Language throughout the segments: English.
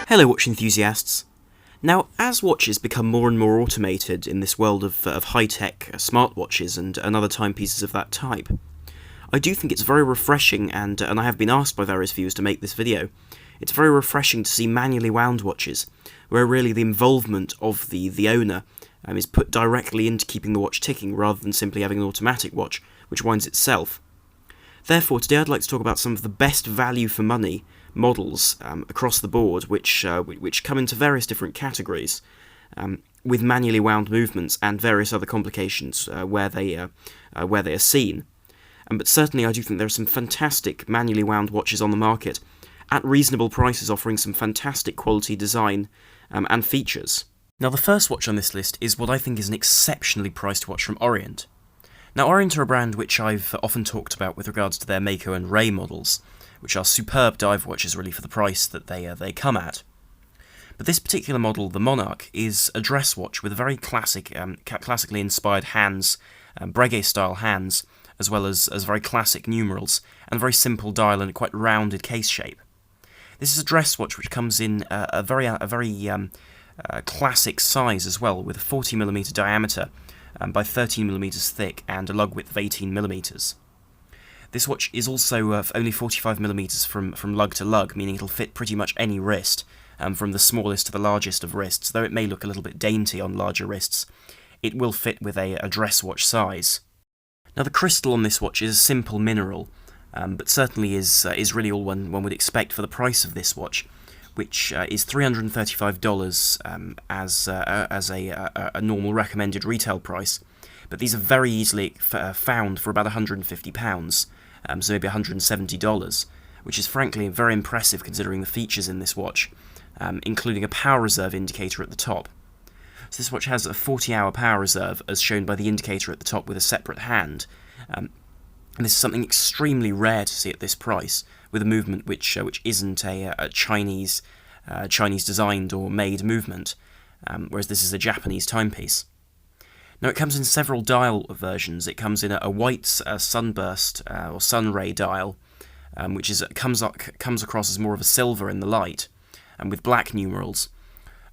Hello watch enthusiasts. Now, as watches become more and more automated in this world of high-tech smartwatches and other timepieces of that type, I do think it's very refreshing, and I have been asked by various viewers to make this video, it's very refreshing to see manually wound watches, where really the involvement of the owner is put directly into keeping the watch ticking, rather than simply having an automatic watch, which winds itself. Therefore, today I'd like to talk about some of the best value for money models across the board, which come into various different categories, with manually wound movements and various other complications where they are seen. But certainly, I do think there are some fantastic manually wound watches on the market at reasonable prices, offering some fantastic quality design and features. Now, the first watch on this list is what I think is an exceptionally priced watch from Orient. Now, Orient are a brand which I've often talked about with regards to their Mako and Ray models, which are superb dive watches really for the price that they come at. But this particular model, the Monarch, is a dress watch with very classically inspired hands, Breguet-style hands, as well as very classic numerals, and a very simple dial and a quite rounded case shape. This is a dress watch which comes in a very classic size as well, with a 40mm diameter by 13mm thick and a lug width of 18mm. This watch is also only 45mm from lug to lug, meaning it'll fit pretty much any wrist, from the smallest to the largest of wrists. Though it may look a little bit dainty on larger wrists, it will fit with a dress watch size. Now, the crystal on this watch is a simple mineral, but certainly is really all one would expect for the price of this watch, which is $335 as a normal recommended retail price. But these are very easily found for about £150, so maybe $170, which is frankly very impressive considering the features in this watch, including a power reserve indicator at the top. So this watch has a 40-hour power reserve, as shown by the indicator at the top with a separate hand. And this is something extremely rare to see at this price, with a movement which isn't a Chinese designed or made movement, whereas this is a Japanese timepiece. Now, it comes in several dial versions. It comes in a white sunburst or sunray dial, which comes across as more of a silver in the light, and with black numerals.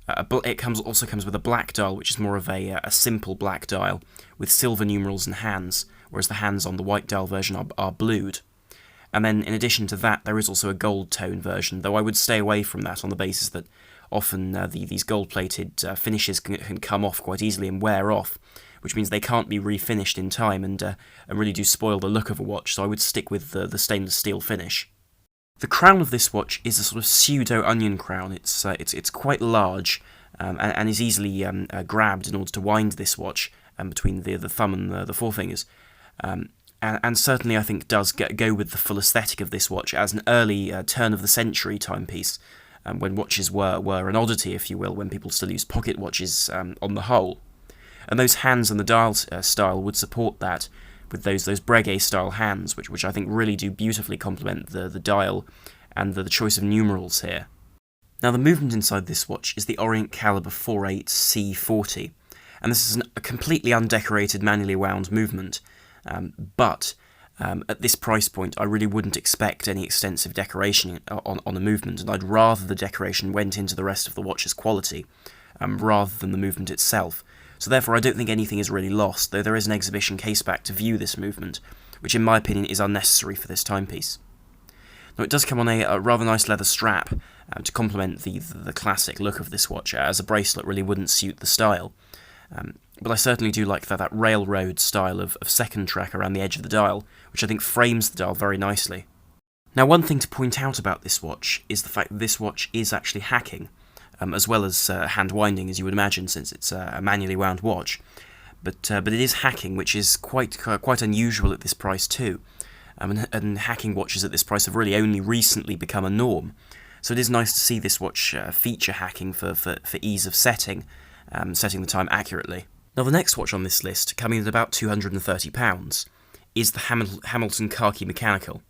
It also comes with a black dial, which is more of a simple black dial with silver numerals and hands, whereas the hands on the white dial version are blued. And then, in addition to that, there is also a gold tone version, though I would stay away from that on the basis that often these gold-plated finishes can come off quite easily and wear off, which means they can't be refinished in time and really do spoil the look of a watch, so I would stick with the stainless steel finish. The crown of this watch is a sort of pseudo-onion crown. It's quite large and is easily grabbed in order to wind this watch between the thumb and the forefingers. And certainly I think does go with the full aesthetic of this watch as an early turn-of-the-century timepiece, when watches were an oddity, if you will, when people still used pocket watches on the whole. And those hands and the dial style would support that, with those Breguet-style hands, which I think really do beautifully complement the dial and the choice of numerals here. Now, the movement inside this watch is the Orient Caliber 48 C40, and this is a completely undecorated, manually wound movement, but at this price point I really wouldn't expect any extensive decoration on a movement, and I'd rather the decoration went into the rest of the watch's quality, rather than the movement itself. So therefore I don't think anything is really lost, though there is an exhibition caseback to view this movement, which in my opinion is unnecessary for this timepiece. Now, it does come on a rather nice leather strap to complement the classic look of this watch, as a bracelet really wouldn't suit the style. But I certainly do like that railroad style of second track around the edge of the dial, which I think frames the dial very nicely. Now, one thing to point out about this watch is the fact that this watch is actually hacking, as well as hand winding, as you would imagine, since it's a manually wound watch. But it is hacking, which is quite unusual at this price too. And hacking watches at this price have really only recently become a norm. So it is nice to see this watch feature hacking for ease of setting the time accurately. Now, the next watch on this list, coming at about £230, is the Hamilton Khaki Mechanical.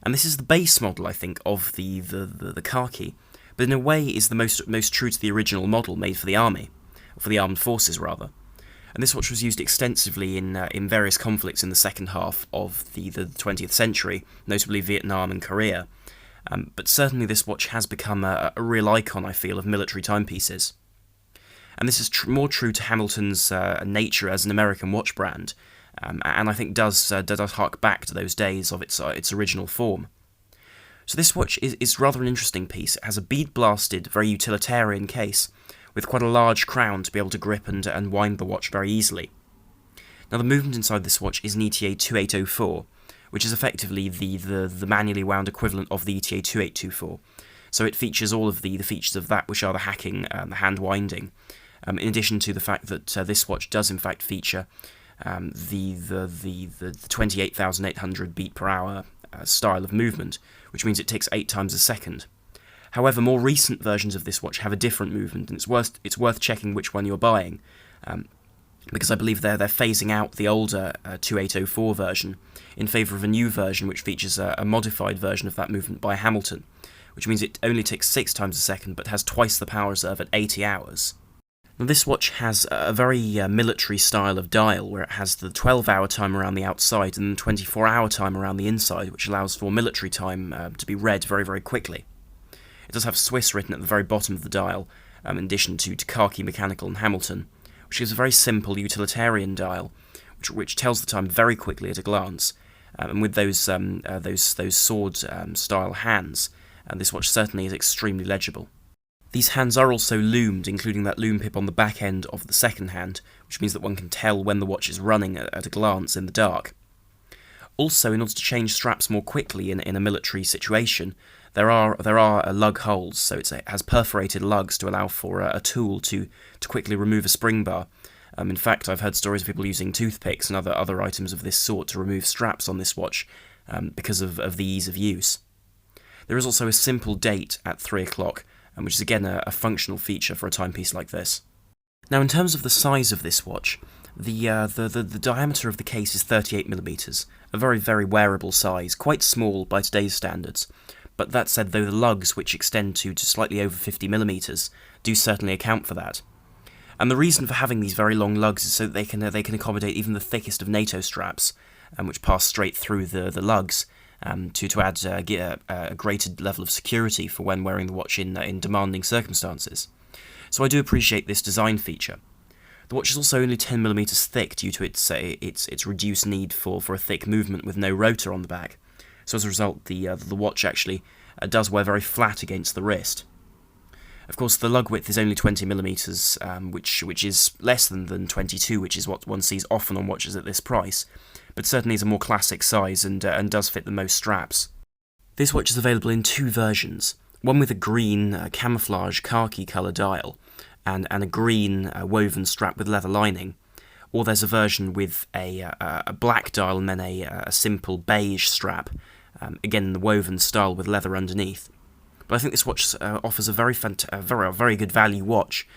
And this is the base model, I think, of the Khaki, but in a way is the most true to the original model made for the army, or for the armed forces rather. And this watch was used extensively in various conflicts in the second half of the 20th century, notably Vietnam and Korea. But certainly this watch has become a real icon, I feel, of military timepieces. And this is more true to Hamilton's nature as an American watch brand, and I think does hark back to those days of its original form. So this watch is rather an interesting piece. It has a bead-blasted, very utilitarian case, with quite a large crown to be able to grip and wind the watch very easily. Now the movement inside this watch is an ETA 2804, which is effectively the manually wound equivalent of the ETA 2824. So it features all of the features of that, which are the hacking and the hand winding, in addition to the fact that this watch does in fact feature the 28,800 beat per hour style of movement, which means it ticks 8 times a second. However, more recent versions of this watch have a different movement, and it's worth checking which one you're buying, because I believe they're phasing out the older 2804 version in favour of a new version which features a modified version of that movement by Hamilton, which means it only ticks 6 times a second but has twice the power reserve at 80 hours. Now this watch has a very military style of dial, where it has the 12-hour time around the outside and the 24-hour time around the inside, which allows for military time to be read very, very quickly. It does have Swiss written at the very bottom of the dial, in addition to Khaki, Mechanical and Hamilton, which is a very simple utilitarian dial, which tells the time very quickly at a glance, and with those sword-style hands, this watch certainly is extremely legible. These hands are also loomed, including that loom pip on the back end of the second hand, which means that one can tell when the watch is running at a glance in the dark. Also, in order to change straps more quickly in a military situation, there are lug holes, so it has perforated lugs to allow for a tool to quickly remove a spring bar. In fact, I've heard stories of people using toothpicks and other items of this sort to remove straps on this watch because of the ease of use. There is also a simple date at 3 o'clock, which is again a functional feature for a timepiece like this. Now, in terms of the size of this watch, the diameter of the case is 38mm, a very, very wearable size, quite small by today's standards. But that said, though, the lugs, which extend to slightly over 50mm, do certainly account for that. And the reason for having these very long lugs is so that they can accommodate even the thickest of NATO straps, which pass straight through the lugs, to add a greater level of security for when wearing the watch in demanding circumstances. So I do appreciate this design feature. The watch is also only 10mm thick due to its reduced need for a thick movement with no rotor on the back. So as a result, the watch actually does wear very flat against the wrist. Of course, the lug width is only 20mm, which is less than 22, which is what one sees often on watches at this price, but certainly is a more classic size and does fit the most straps. This watch is available in 2 versions, one with a green camouflage khaki colour dial and a green woven strap with leather lining, or there's a version with a black dial and then a simple beige strap, again in the woven style with leather underneath. But I think this watch offers a very good value watch,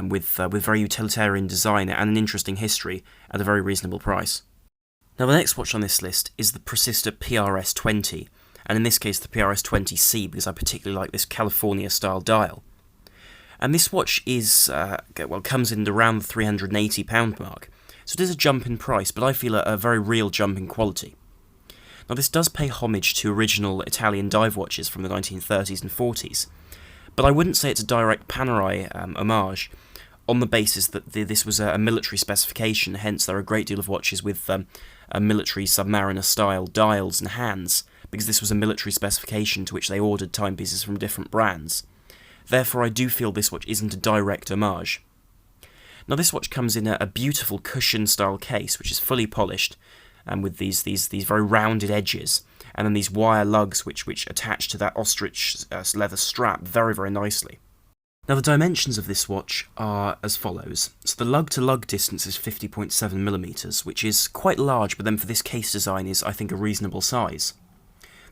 with very utilitarian design and an interesting history at a very reasonable price. Now the next watch on this list is the Precista PRS-20, and in this case the PRS-20C, because I particularly like this California-style dial. And this watch comes in around the £380 mark, so it is a jump in price, but I feel a very real jump in quality. Now this does pay homage to original Italian dive watches from the 1930s and 40s, but I wouldn't say it's a direct Panerai homage, on the basis that this was a military specification, hence there are a great deal of watches with a military Submariner-style dials and hands, because this was a military specification to which they ordered timepieces from different brands. Therefore, I do feel this watch isn't a direct homage. Now, this watch comes in a beautiful cushion-style case, which is fully polished, and with these very rounded edges, and then these wire lugs which attach to that ostrich leather strap very, very nicely. Now, the dimensions of this watch are as follows. So the lug-to-lug distance is 50.7mm, which is quite large, but then for this case design is, I think, a reasonable size.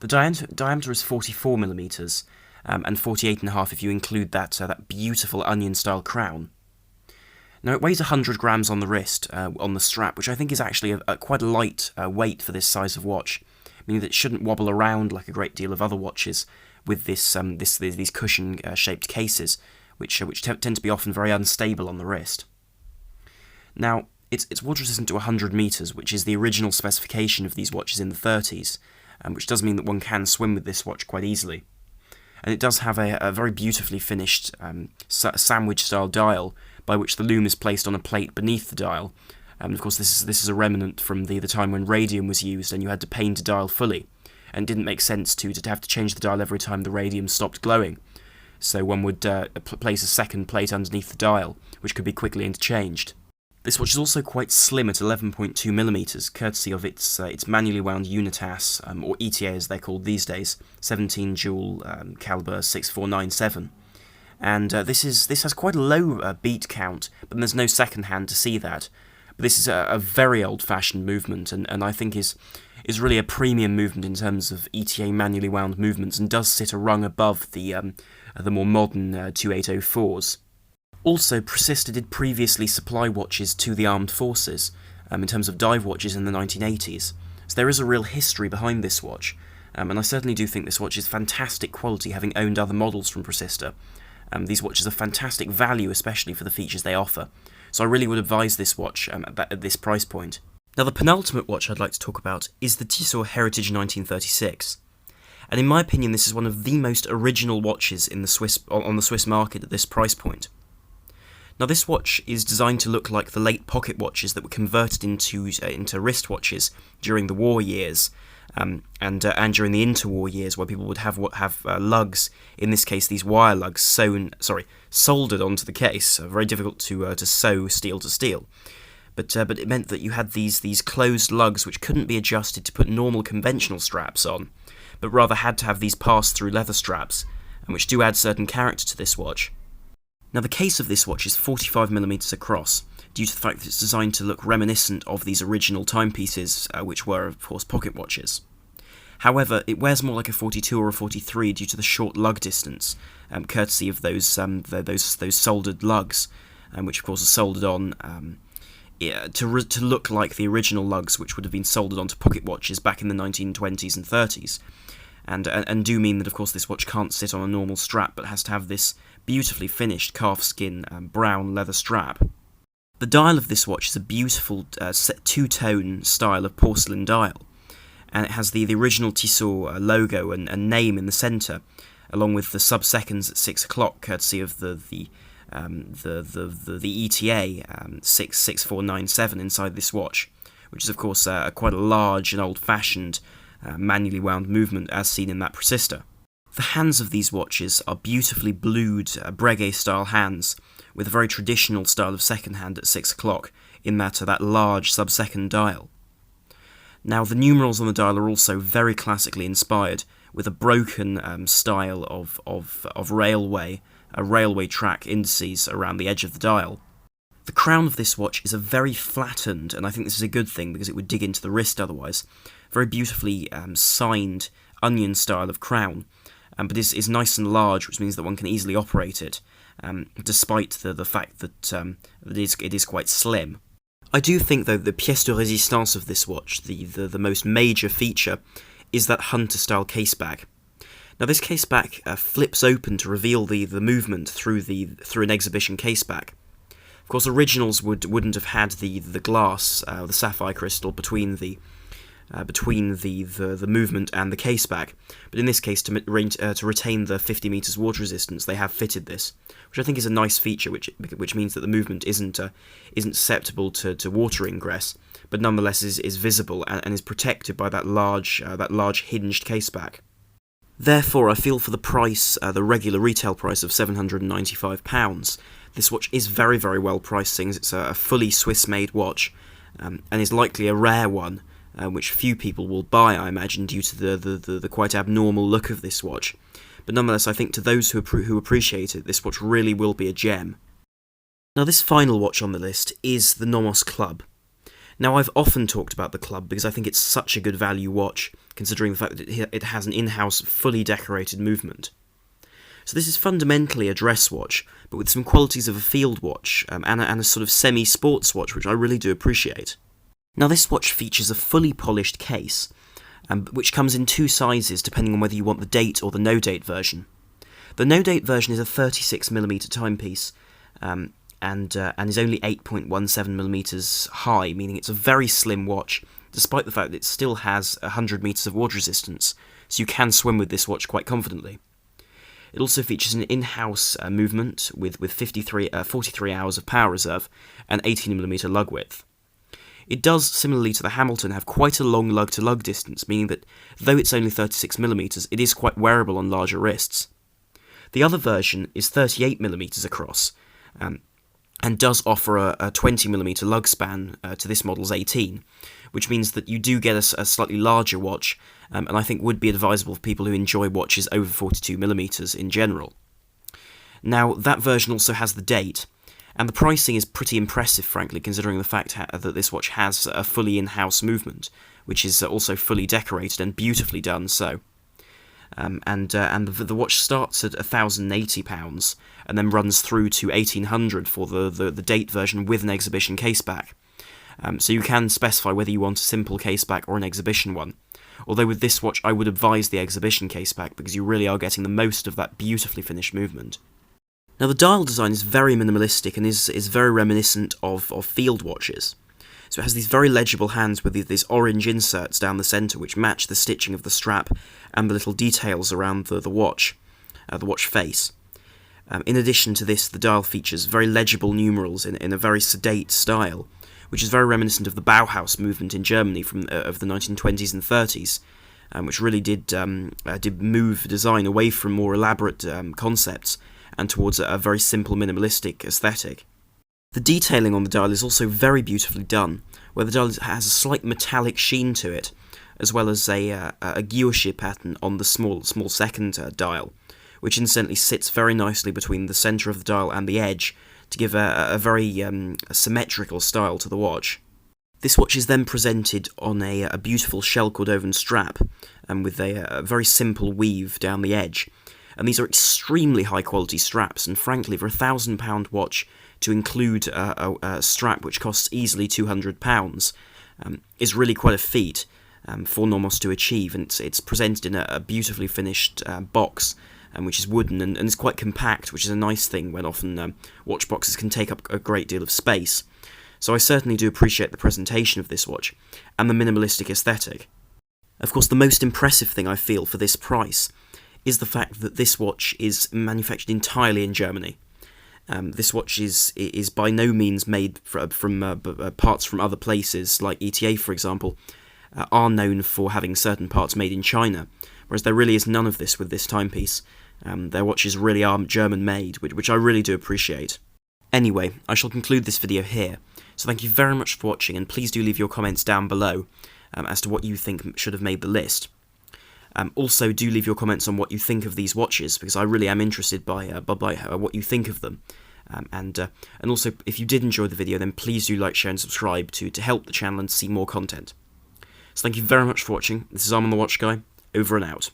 The diameter is 44mm, and 48.5 if you include that beautiful onion-style crown. Now, it weighs 100 grams on the wrist, on the strap, which I think is actually quite a light weight for this size of watch, meaning that it shouldn't wobble around like a great deal of other watches with these cushion-shaped cases, which tend to be often very unstable on the wrist. Now, it's water resistant to 100 meters, which is the original specification of these watches in the 30s, which does mean that one can swim with this watch quite easily. And it does have a very beautifully finished sandwich-style dial, by which the lume is placed on a plate beneath the dial. And of course, this is a remnant from the time when radium was used, and you had to paint a dial fully, and it didn't make sense to have to change the dial every time the radium stopped glowing. So one would place a second plate underneath the dial, which could be quickly interchanged. This watch is also quite slim at 11.2 millimeters, courtesy of its manually wound unitas, or ETA as they're called these days, 17 jewel caliber 6497. And this has quite a low beat count, but there's no second hand to see that. But this is a very old-fashioned movement, and I think is really a premium movement in terms of ETA manually wound movements, and does sit a rung above the more modern 2804s. Also, Precista did previously supply watches to the armed forces, in terms of dive watches in the 1980s. So there is a real history behind this watch, and I certainly do think this watch is fantastic quality, having owned other models from Precista. These watches are fantastic value, especially for the features they offer. So I really would advise this watch at this price point. Now, the penultimate watch I'd like to talk about is the Tissot Heritage 1936. And in my opinion, this is one of the most original watches on the Swiss market at this price point. Now, this watch is designed to look like the late pocket watches that were converted into wristwatches during the war years, and during the interwar years, where people would have lugs, in this case these wire lugs, soldered onto the case. Very difficult to sew steel to steel, but it meant that you had these closed lugs which couldn't be adjusted to put normal conventional straps on, but rather had to have these pass-through leather straps, and which do add certain character to this watch. Now, the case of this watch is 45mm across, due to the fact that it's designed to look reminiscent of these original timepieces, which were, of course, pocket watches. However, it wears more like a 42 or a 43 due to the short lug distance, courtesy of those soldered lugs, which, of course, are soldered on to look like the original lugs, which would have been soldered onto pocket watches back in the 1920s and 30s. And do mean that, of course, this watch can't sit on a normal strap, but has to have this beautifully finished calfskin brown leather strap. The dial of this watch is a beautiful two-tone style of porcelain dial, and it has the original Tissot logo and name in the centre, along with the sub-seconds at 6 o'clock, courtesy of the ETA 66497 inside this watch, which is, of course, quite a large and old-fashioned manually wound movement as seen in that Precista. The hands of these watches are beautifully blued Breguet-style hands, with a very traditional style of second hand at 6 o'clock in that large sub-second dial. Now, the numerals on the dial are also very classically inspired, with a broken style of railway track indices around the edge of the dial. The crown of this watch is a very flattened, and I think this is a good thing because it would dig into the wrist otherwise, very beautifully signed onion style of crown, but is nice and large, which means that one can easily operate it, despite the fact that it is quite slim. I do think, though, the pièce de résistance of this watch, the most major feature, is that hunter-style case back. Now, this case back flips open to reveal the movement through an exhibition case back. Of course, originals wouldn't have had the glass, the sapphire crystal between the movement and the case back, but in this case, to retain the 50 meters water resistance, they have fitted this, which I think is a nice feature, which means that the movement isn't susceptible to water ingress, but nonetheless is visible and is protected by that large hinged case back. Therefore, I feel for the price, the regular retail price of £795, this watch is very, very well priced, seeing as it's a fully Swiss-made watch, and is likely a rare one, which few people will buy, I imagine, due to the quite abnormal look of this watch. But nonetheless, I think to those who appreciate it, this watch really will be a gem. Now, this final watch on the list is the Nomos Club. Now, I've often talked about the Club because I think it's such a good value watch, considering the fact that it has an in-house, fully decorated movement. So this is fundamentally a dress watch, but with some qualities of a field watch, and a sort of semi-sports watch, which I really do appreciate. Now, this watch features a fully polished case, which comes in two sizes depending on whether you want the date or the no-date version. The no-date version is a 36mm timepiece, and is only 8.17mm high, meaning it's a very slim watch, despite the fact that it still has 100 metres of water resistance, so you can swim with this watch quite confidently. It also features an in-house movement with 43 hours of power reserve and 18mm lug width. It does, similarly to the Hamilton, have quite a long lug-to-lug distance, meaning that though it's only 36mm, it is quite wearable on larger wrists. The other version is 38mm across, and does offer a 20mm lug span to this model's 18, which means that you do get a slightly larger watch, and I think would be advisable for people who enjoy watches over 42mm in general. Now, that version also has the date, and the pricing is pretty impressive, frankly, considering the fact that this watch has a fully in-house movement, which is also fully decorated and beautifully done so. The watch starts at £1,080 and then runs through to £1,800 for the date version with an exhibition caseback. So you can specify whether you want a simple caseback or an exhibition one. Although with this watch I would advise the exhibition caseback because you really are getting the most of that beautifully finished movement. Now the dial design is very minimalistic and is very reminiscent of field watches. So it has these very legible hands with these orange inserts down the centre which match the stitching of the strap and the little details around the watch face. In addition to this, the dial features very legible numerals in a very sedate style, which is very reminiscent of the Bauhaus movement in Germany of the 1920s and 30s, which really did move design away from more elaborate concepts and towards a very simple minimalistic aesthetic. The detailing on the dial is also very beautifully done, where the dial has a slight metallic sheen to it, as well as a guilloche pattern on the small second dial, which incidentally sits very nicely between the centre of the dial and the edge to give a very symmetrical style to the watch. This watch is then presented on a beautiful shell Cordovan strap, with a very simple weave down the edge. And these are extremely high quality straps, and frankly, for £1,000 watch to include a strap which costs easily £200 is really quite a feat for Nomos to achieve, and it's presented in a beautifully finished box, which is wooden and is quite compact, which is a nice thing when often watch boxes can take up a great deal of space. So I certainly do appreciate the presentation of this watch and the minimalistic aesthetic. Of course, the most impressive thing I feel for this price is the fact that this watch is manufactured entirely in Germany. This watch is by no means made from parts from other places, like ETA, for example, are known for having certain parts made in China, whereas there really is none of this with this timepiece. Their watches really are German-made, which I really do appreciate. Anyway, I shall conclude this video here, so thank you very much for watching, and please do leave your comments down below as to what you think should have made the list. Also, do leave your comments on what you think of these watches, because I really am interested by what you think of them. And also, if you did enjoy the video, then please do like, share and subscribe to help the channel and see more content. So thank you very much for watching. This is Arm on the Watch Guy, over and out.